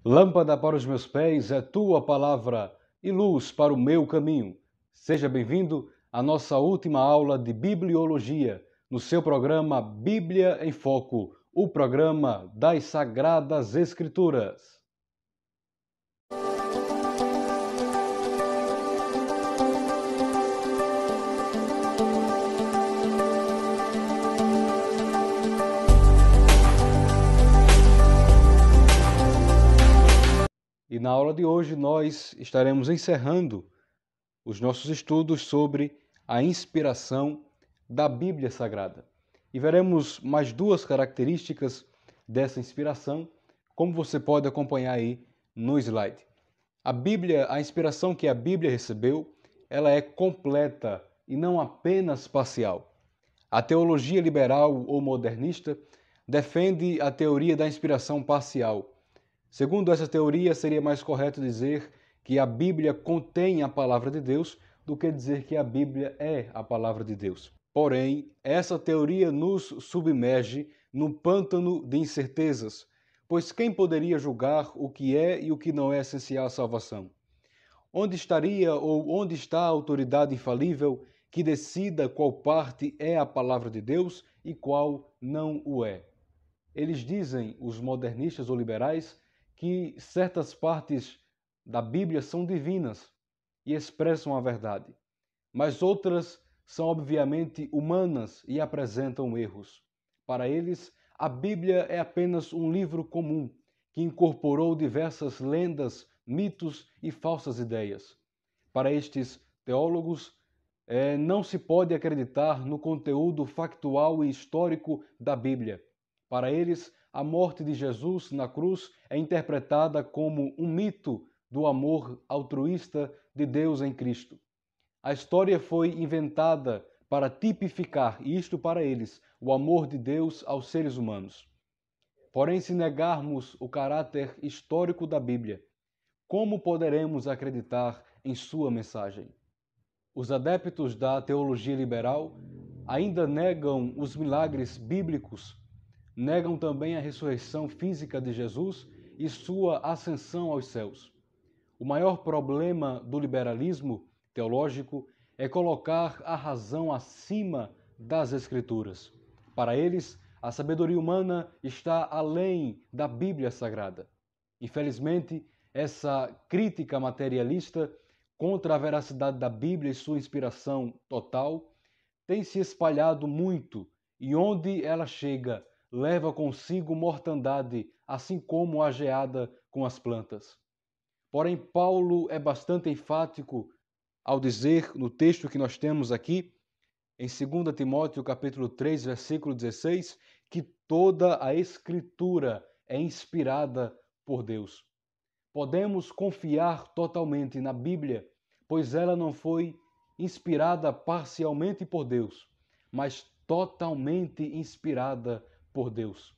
Lâmpada para os meus pés é tua palavra e luz para o meu caminho. Seja bem-vindo à nossa última aula de Bibliologia, no seu programa Bíblia em Foco, o programa das Sagradas Escrituras. E na aula de hoje nós estaremos encerrando os nossos estudos sobre a inspiração da Bíblia Sagrada. E veremos mais duas características dessa inspiração, como você pode acompanhar aí no slide. A inspiração que a Bíblia recebeu, ela é completa e não apenas parcial. A teologia liberal ou modernista defende a teoria da inspiração parcial. Segundo essa teoria, seria mais correto dizer que a Bíblia contém a palavra de Deus do que dizer que a Bíblia é a palavra de Deus. Porém, essa teoria nos submerge num pântano de incertezas, pois quem poderia julgar o que é e o que não é essencial à salvação? Onde estaria ou onde está a autoridade infalível que decida qual parte é a palavra de Deus e qual não o é? Eles dizem, os modernistas ou liberais, que certas partes da Bíblia são divinas e expressam a verdade, mas outras são obviamente humanas e apresentam erros. Para eles, a Bíblia é apenas um livro comum que incorporou diversas lendas, mitos e falsas ideias. Para estes teólogos, não se pode acreditar no conteúdo factual e histórico da Bíblia. Para eles, a morte de Jesus na cruz é interpretada como um mito do amor altruísta de Deus em Cristo. A história foi inventada para tipificar, isto para eles, o amor de Deus aos seres humanos. Porém, se negarmos o caráter histórico da Bíblia, como poderemos acreditar em sua mensagem? Os adeptos da teologia liberal ainda negam os milagres bíblicos, negam também a ressurreição física de Jesus e sua ascensão aos céus. O maior problema do liberalismo teológico é colocar a razão acima das Escrituras. Para eles, a sabedoria humana está além da Bíblia Sagrada. Infelizmente, essa crítica materialista contra a veracidade da Bíblia e sua inspiração total tem se espalhado muito, e onde ela chega, leva consigo mortandade, assim como a geada com as plantas. Porém, Paulo é bastante enfático ao dizer, no texto que nós temos aqui, em 2 Timóteo capítulo 3, versículo 16, que toda a Escritura é inspirada por Deus. Podemos confiar totalmente na Bíblia, pois ela não foi inspirada parcialmente por Deus, mas totalmente inspirada por Deus.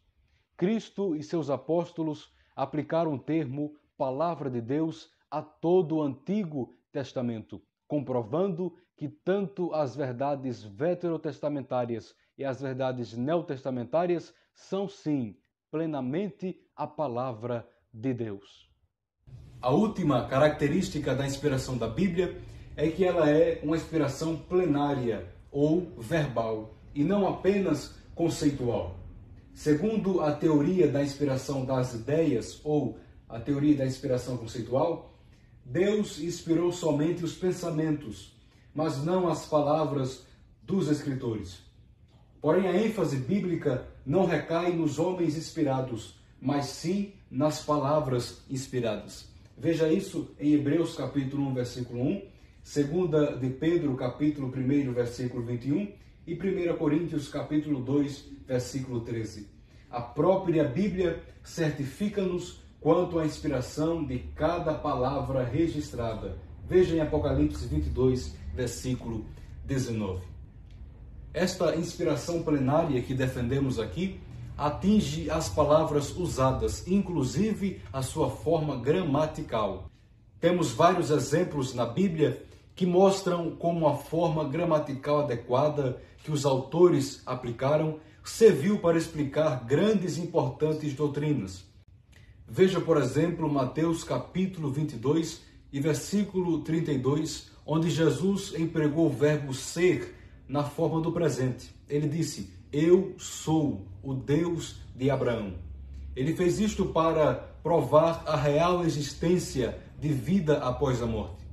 Cristo e seus apóstolos aplicaram o termo Palavra de Deus a todo o Antigo Testamento, comprovando que tanto as verdades veterotestamentárias e as verdades neotestamentárias são, sim, plenamente a Palavra de Deus. A última característica da inspiração da Bíblia é que ela é uma inspiração plenária ou verbal, e não apenas conceitual. Segundo a teoria da inspiração das ideias, ou a teoria da inspiração conceitual, Deus inspirou somente os pensamentos, mas não as palavras dos escritores. Porém, a ênfase bíblica não recai nos homens inspirados, mas sim nas palavras inspiradas. Veja isso em Hebreus capítulo 1, versículo 1, 2 de Pedro capítulo 1, versículo 21 e 1 Coríntios capítulo 2, versículo 13. A própria Bíblia certifica-nos quanto à inspiração de cada palavra registrada. Veja em Apocalipse 22, versículo 19. Esta inspiração plenária que defendemos aqui atinge as palavras usadas, inclusive a sua forma gramatical. Temos vários exemplos na Bíblia que mostram como a forma gramatical adequada que os autores aplicaram serviu para explicar grandes e importantes doutrinas. Veja, por exemplo, Mateus capítulo 22 e versículo 32, onde Jesus empregou o verbo ser na forma do presente. Ele disse: eu sou o Deus de Abraão. Ele fez isto para provar a real existência de vida após a morte.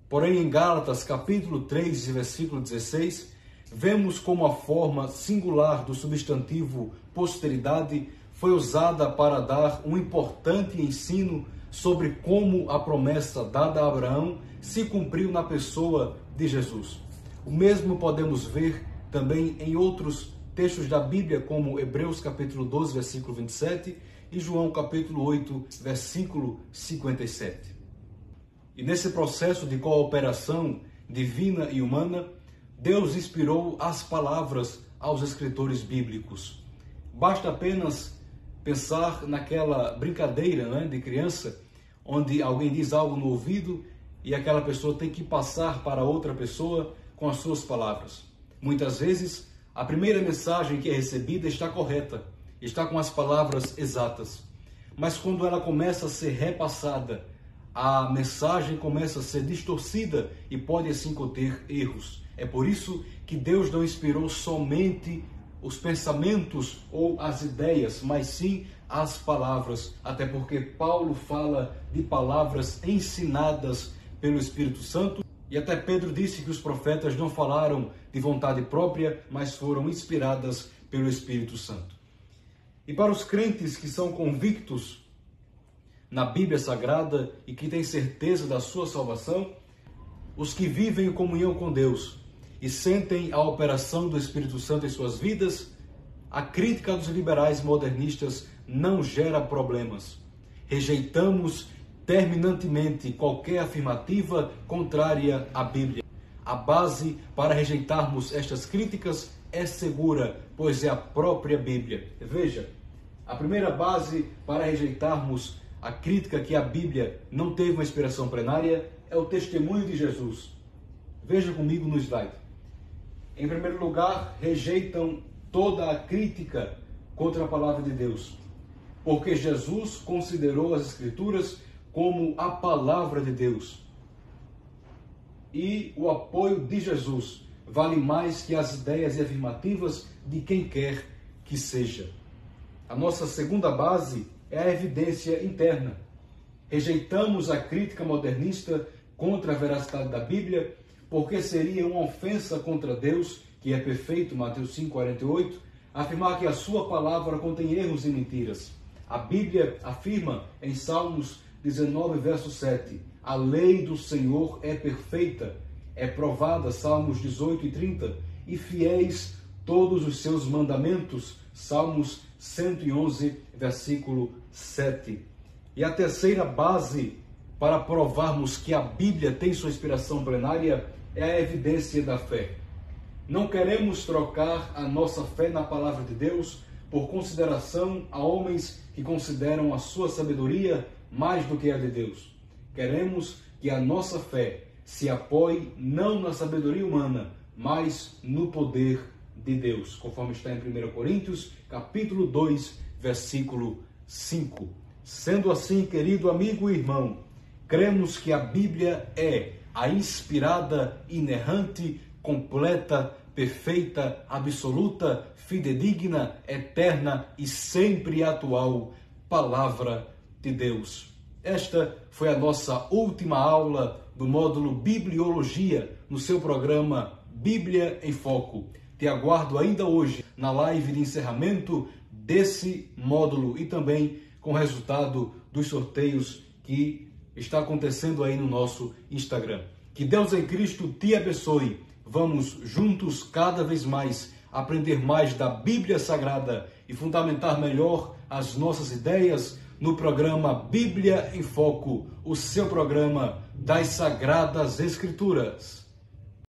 Porém, em Gálatas capítulo 3 e versículo 16, vemos como a forma singular do substantivo posteridade foi usada para dar um importante ensino sobre como a promessa dada a Abraão se cumpriu na pessoa de Jesus. O mesmo podemos ver também em outros textos da Bíblia, como Hebreus capítulo 12, versículo 27 e João capítulo 8, versículo 57. E nesse processo de cooperação divina e humana, Deus inspirou as palavras aos escritores bíblicos. Basta apenas pensar naquela brincadeira, de criança, onde alguém diz algo no ouvido e aquela pessoa tem que passar para outra pessoa com as suas palavras. Muitas vezes, a primeira mensagem que é recebida está correta, está com as palavras exatas. Mas quando ela começa a ser repassada, a mensagem começa a ser distorcida e pode assim conter erros. É por isso que Deus não inspirou somente os pensamentos ou as ideias, mas sim as palavras. Até porque Paulo fala de palavras ensinadas pelo Espírito Santo. E até Pedro disse que os profetas não falaram de vontade própria, mas foram inspiradas pelo Espírito Santo. E para os crentes que são convictos na Bíblia Sagrada e que têm certeza da sua salvação, os que vivem em comunhão com Deus e sentem a operação do Espírito Santo em suas vidas, a crítica dos liberais modernistas não gera problemas. Rejeitamos terminantemente qualquer afirmativa contrária à Bíblia. A base para rejeitarmos estas críticas é segura, pois é a própria Bíblia. Veja, a primeira base para rejeitarmos a crítica que a Bíblia não teve uma inspiração plenária é o testemunho de Jesus. Veja comigo no slide. Em primeiro lugar, rejeitam toda a crítica contra a palavra de Deus, porque Jesus considerou as Escrituras como a palavra de Deus. E o apoio de Jesus vale mais que as ideias e afirmativas de quem quer que seja. A nossa segunda base é a evidência interna. Rejeitamos a crítica modernista contra a veracidade da Bíblia, porque seria uma ofensa contra Deus, que é perfeito, Mateus 5,48, afirmar que a sua palavra contém erros e mentiras. A Bíblia afirma em Salmos 19, verso 7, a lei do Senhor é perfeita, é provada, Salmos 18 e 30, e fiéis todos os seus mandamentos, Salmos 111, versículo 7. E a terceira base para provarmos que a Bíblia tem sua inspiração plenária é a evidência da fé. Não queremos trocar a nossa fé na palavra de Deus por consideração a homens que consideram a sua sabedoria mais do que a de Deus. Queremos que a nossa fé se apoie não na sabedoria humana, mas no poder de Deus, conforme está em 1 Coríntios, capítulo 2, versículo 5. Sendo assim, querido amigo e irmão, cremos que a Bíblia é a inspirada, inerrante, completa, perfeita, absoluta, fidedigna, eterna e sempre atual Palavra de Deus. Esta foi a nossa última aula do módulo Bibliologia no seu programa Bíblia em Foco. Te aguardo ainda hoje na live de encerramento desse módulo e também com o resultado dos sorteios que está acontecendo aí no nosso Instagram. Que Deus em Cristo te abençoe. Vamos juntos cada vez mais aprender mais da Bíblia Sagrada e fundamentar melhor as nossas ideias no programa Bíblia em Foco, o seu programa das Sagradas Escrituras.